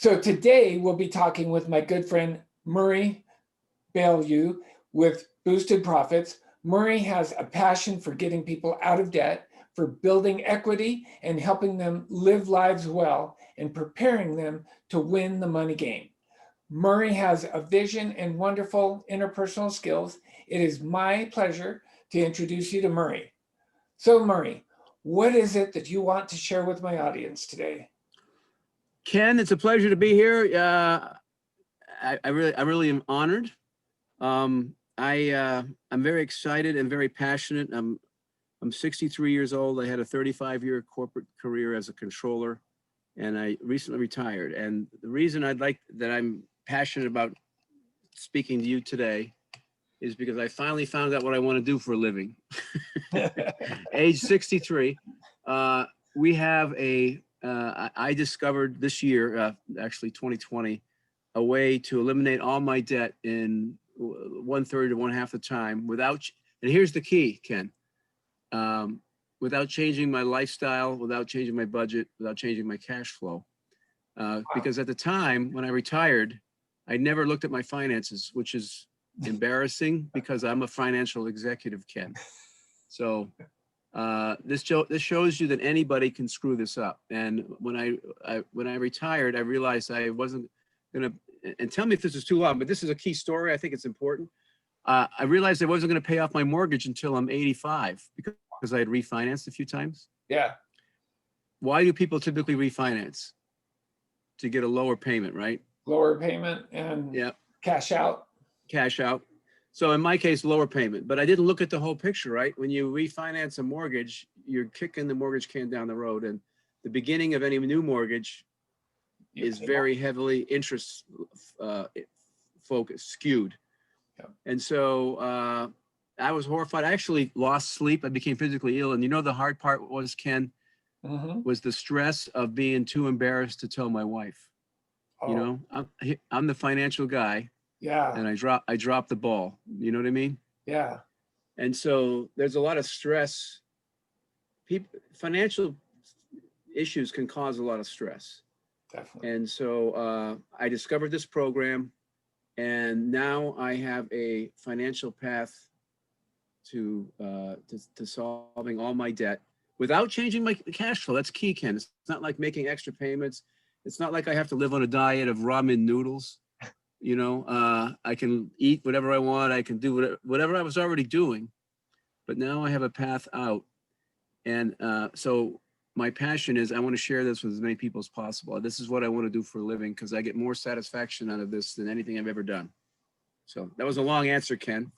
So today we'll be talking with my good friend Murray Beaulieu with Boosted Profits. Murray has a passion for getting people out of debt, for building equity and helping them live lives well and preparing them to win the money game. Murray has a vision and wonderful interpersonal skills. It is my pleasure to introduce you to Murray. So Murray, what is it that you want to share with my audience today? Ken, it's a pleasure to be here. I really am honored. I'm very excited and very passionate. I'm 63 years old. I had a 35-year corporate career as a controller, and I recently retired. And the reason I'm passionate about speaking to you today is because I finally found out what I want to do for a living. Age 63, we have I discovered this year, actually 2020, a way to eliminate all my debt in 1/3 to 1/2 the time and here's the key, Ken, without changing my lifestyle, without changing my budget, without changing my cash flow. Because at the time when I retired, I never looked at my finances, which is embarrassing because I'm a financial executive, Ken. So this shows you that anybody can screw this up. And when I retired, I realized I wasn't gonna, and tell me if this is too long, but this is a key story. I think it's important. I realized I wasn't gonna pay off my mortgage until I'm 85 because I had refinanced a few times. Yeah. Why do people typically refinance? To get a lower payment, right? Lower payment and cash out. Cash out. So in my case, lower payment, but I didn't look at the whole picture, right? When you refinance a mortgage, you're kicking the mortgage can down the road, and the beginning of any new mortgage is very heavily interest focused, skewed. Yeah. And so I was horrified. I actually lost sleep. I became physically ill. And you know, the hard part was, Ken, was the stress of being too embarrassed to tell my wife. Oh. You know, I'm the financial guy. Yeah. And I dropped the ball. You know what I mean? Yeah. And so there's a lot of stress. Financial issues can cause a lot of stress. Definitely. And so I discovered this program, and now I have a financial path to solving all my debt without changing my cash flow. That's key, Ken. It's not like making extra payments. It's not like I have to live on a diet of ramen noodles. You know, I can eat whatever I want. I can do whatever I was already doing, but now I have a path out. And so my passion is I want to share this with as many people as possible. This is what I want to do for a living because I get more satisfaction out of this than anything I've ever done. So that was a long answer, Ken.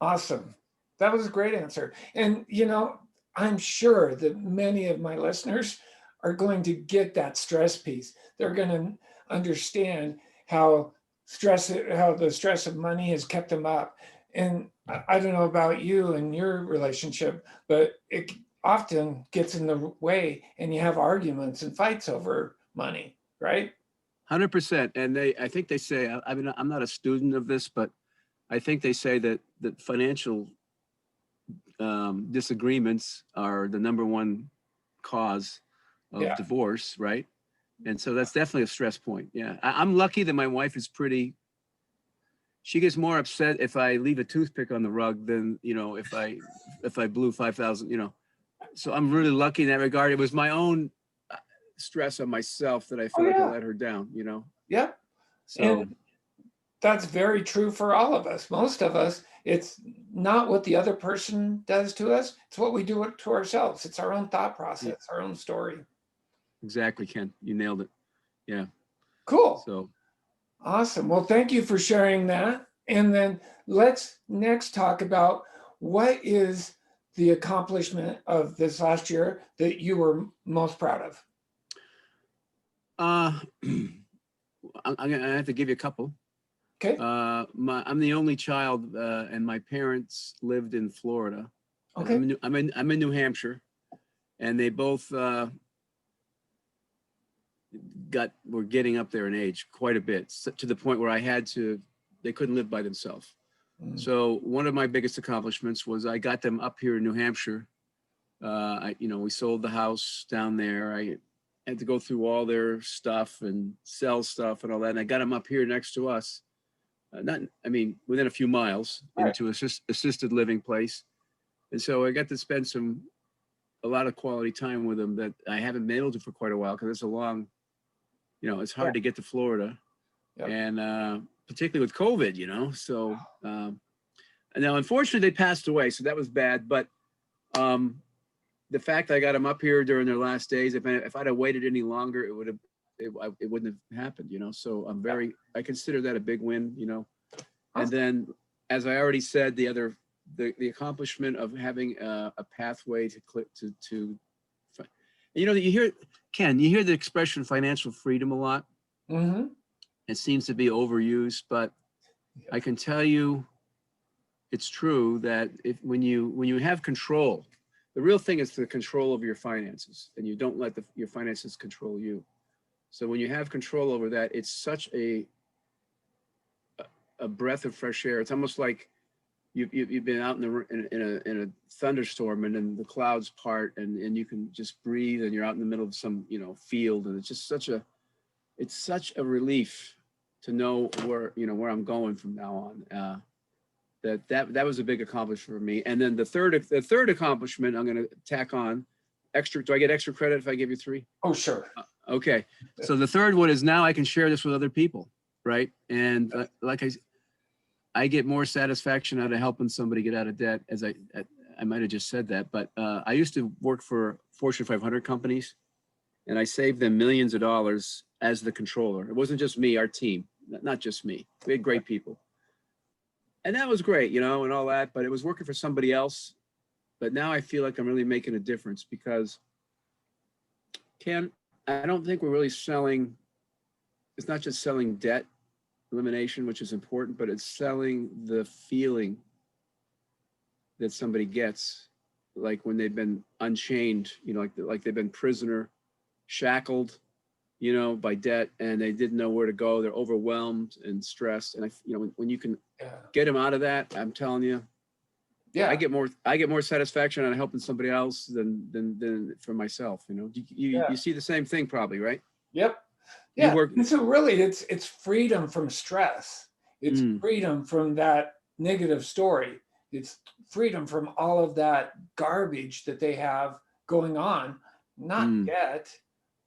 Awesome. That was a great answer. And, you know, I'm sure that many of my listeners are going to get that stress piece. They're going to understand how the stress of money has kept them up. And I don't know about you and your relationship, but it often gets in the way and you have arguments and fights over money, right? 100%. And I think they say, I mean, I'm not a student of this, but I think they say that financial disagreements are the #1 cause of divorce, right? And so that's definitely a stress point. Yeah, I'm lucky that my wife is she gets more upset if I leave a toothpick on the rug than, you know, if I blew 5,000, you know. So I'm really lucky in that regard. It was my own stress on myself that I feel like I let her down, you know? Yeah. So and that's very true for all of us. Most of us, it's not what the other person does to us. It's what we do to ourselves. It's our own thought process, our own story. Exactly, Ken. You nailed it. Yeah. Cool. So awesome. Well, thank you for sharing that. And then let's next talk about what is the accomplishment of this last year that you were most proud of. I'm gonna have to give you a couple. Okay. I'm the only child, and my parents lived in Florida. Okay. I'm in New Hampshire, and they both were getting up there in age quite a bit, to the point where they couldn't live by themselves. So one of my biggest accomplishments was I got them up here in New Hampshire. We sold the house down there. had to go through all their stuff and sell stuff and all that. And I got them up here next to us. Within a few miles into assisted living place. And so I got to spend a lot of quality time with them that I haven't been able to for quite a while, because it's a long, it's hard to get to Florida. Yep. And particularly with COVID, so and now unfortunately they passed away, so that was bad. But the fact I got them up here during their last days, if I'd have waited any longer, it wouldn't have happened, So I consider that a big win, And then, as I already said, the accomplishment of having a pathway to you hear, Ken, you hear the expression financial freedom a lot. Mm-hmm. It seems to be overused, but I can tell you it's true that when you have control, the real thing is the control of your finances, and you don't let your finances control you. So when you have control over that, it's such a breath of fresh air. It's almost like you've been out in a thunderstorm, and then the clouds part, and you can just breathe, and you're out in the middle of some field, and it's just such a relief to know where I'm going from now on. That was a big accomplishment for me. And then the third accomplishment I'm going to tack on extra. Do I get extra credit if I give you 3? Oh, sure. Okay. So the third one is now I can share this with other people, right? And I get more satisfaction out of helping somebody get out of debt. As I might have just said that, but I used to work for Fortune 500 companies, and I saved them millions of dollars as the controller. It wasn't just me, our team, not just me. We had great people. And that was great, and all that, but it was working for somebody else. But now I feel like I'm really making a difference, because, Ken, I don't think we're really selling. It's not just selling debt elimination, which is important, but it's selling the feeling that somebody gets, like when they've been unchained, like they've been prisoner, shackled, by debt, and they didn't know where to go. They're overwhelmed and stressed. And when you can get them out of that, I'm telling you, I get more satisfaction out of helping somebody else than for myself. You see the same thing probably, right? Yep. Yeah. And so really it's freedom from stress. It's freedom from that negative story. It's freedom from all of that garbage that they have going on. Not yet.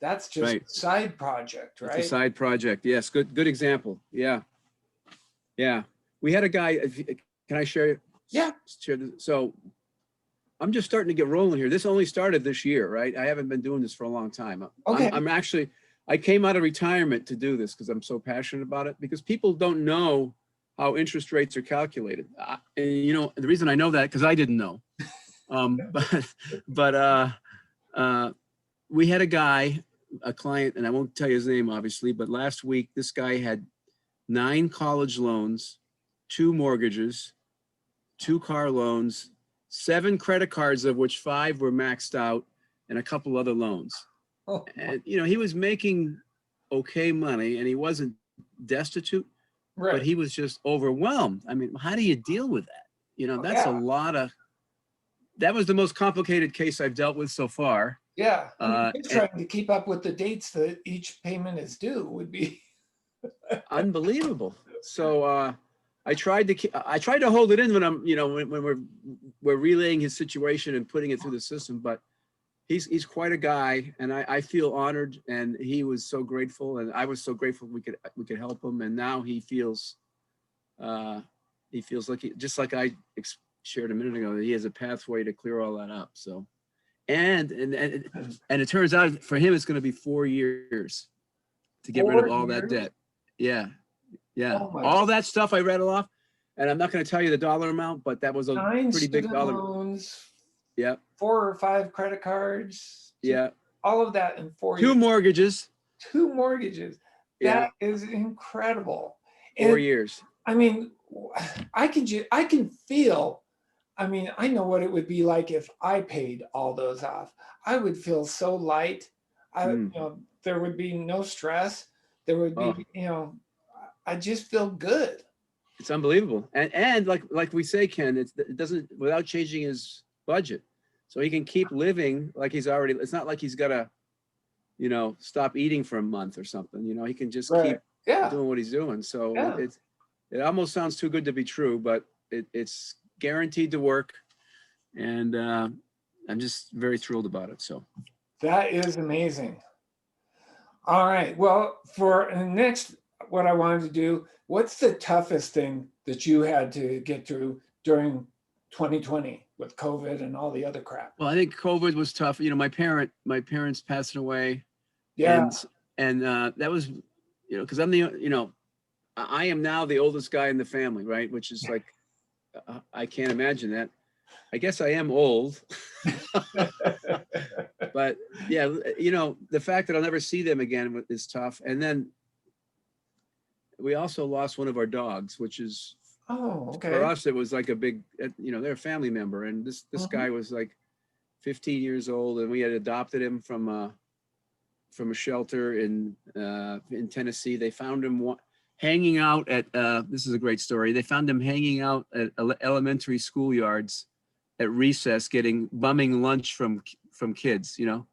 That's just a side project, right? It's a side project. Yes. Good example. Yeah. Yeah. We had a guy, can I share? Yeah. So I'm just starting to get rolling here. This only started this year, right? I haven't been doing this for a long time. Okay. I came out of retirement to do this because I'm so passionate about it, because people don't know how interest rates are calculated. And the reason I know that, because I didn't know. We had a client, and I won't tell you his name, obviously, but last week, this guy had 9 college loans, 2 mortgages, 2 car loans, 7 credit cards, of which 5 were maxed out, and a couple other loans. Oh. And, he was making okay money, and he wasn't destitute, but he was just overwhelmed. I mean, how do you deal with that? That's a lot of, that was the most complicated case I've dealt with so far. Yeah. Trying to keep up with the dates that each payment is due would be unbelievable. So I tried to hold it in when I'm, when we're relaying his situation and putting it through the system, but he's quite a guy, and I feel honored, and he was so grateful, and I was so grateful we could help him. And now he feels like just like I shared a minute ago, that he has a pathway to clear all that up. So, and it turns out for him, it's going to be 4 years to get rid of all that debt. Yeah. Yeah. Oh, all that stuff I read off, and I'm not going to tell you the dollar amount, but that was a 9 pretty big dollar. Loans, yeah. 4 or 5 credit cards. Yeah. All of that in 4 years. 2 mortgages. 2 mortgages. That is incredible. 4 years. I mean, I can feel, I know what it would be like if I paid all those off. I would feel so light. There would be no stress. There would be, I just feel good. It's unbelievable. And like we say, Ken, it doesn't, without changing his budget. So he can keep living like he's already, it's not like he's got to you know, stop eating for a month or something. You know, he can just Right. keep Yeah. doing what he's doing. So Yeah. it almost sounds too good to be true, but it's guaranteed to work. And I'm just very thrilled about it. So That is amazing. All right. Well, for the next, what I wanted to do, what's the toughest thing that you had to get through during 2020 with COVID and all the other crap? well, I think COVID was tough. You know, my parents passing away, Yeah. and that was, you know, because I'm the, you know, I am now the oldest guy in the family, right? Which is like, I can't imagine that. I guess I am old, but yeah, you know, the fact that I'll never see them again is tough. And then we also lost one of our dogs, which is, Oh, for okay. us, it was like a big, you know, they're a family member. And this Mhm. guy was like 15 years old, and we had adopted him from a shelter in Tennessee. They found him hanging out at, this is a great story. They found him hanging out at elementary schoolyards at recess, bumming lunch from kids, you know.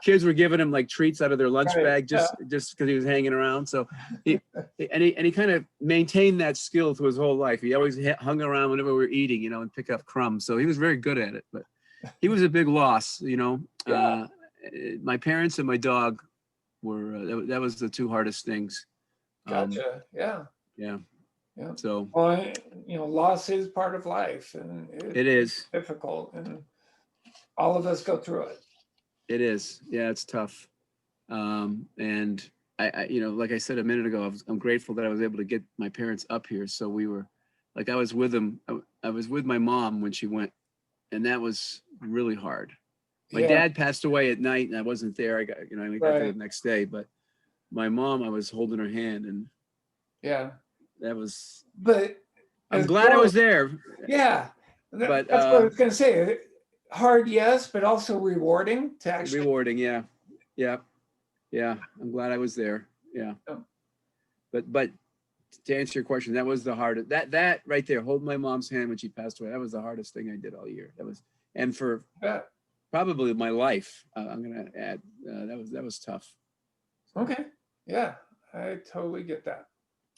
Kids were giving him like treats out of their lunch Right. bag Yeah. just because he was hanging around. So he kind of maintained that skill through his whole life. He always hung around whenever we were eating, you know, and pick up crumbs. So he was very good at it. But he was a big loss, you know. Yeah. My parents and my dog were that was the two hardest things. Gotcha. Yeah. Yeah. Yeah. So Well, you know, loss is part of life, and it it's is. difficult, and all of us go through it. It is. Yeah, it's tough. And you know, like I said a minute ago, I'm grateful that I was able to get my parents up here. So we were, like, I was with them. I was with my mom when she went, and that was really hard. My Yeah. dad passed away at night, and I wasn't there. I only got there Right. the next day. But my mom, I was holding her hand, and Yeah. that was. But I'm as glad I well, was there, yeah, but that's what I was going to say. Hard, yes, but also rewarding to actually. rewarding. Yeah, yeah, yeah. I'm glad I was there. Yeah, Oh, but to answer your question, that was the hardest. That right there, holding my mom's hand when she passed away, that was the hardest thing I did all year. That was, and for yeah. probably my life. I'm gonna add that was tough. So, Okay. Yeah, I totally get that.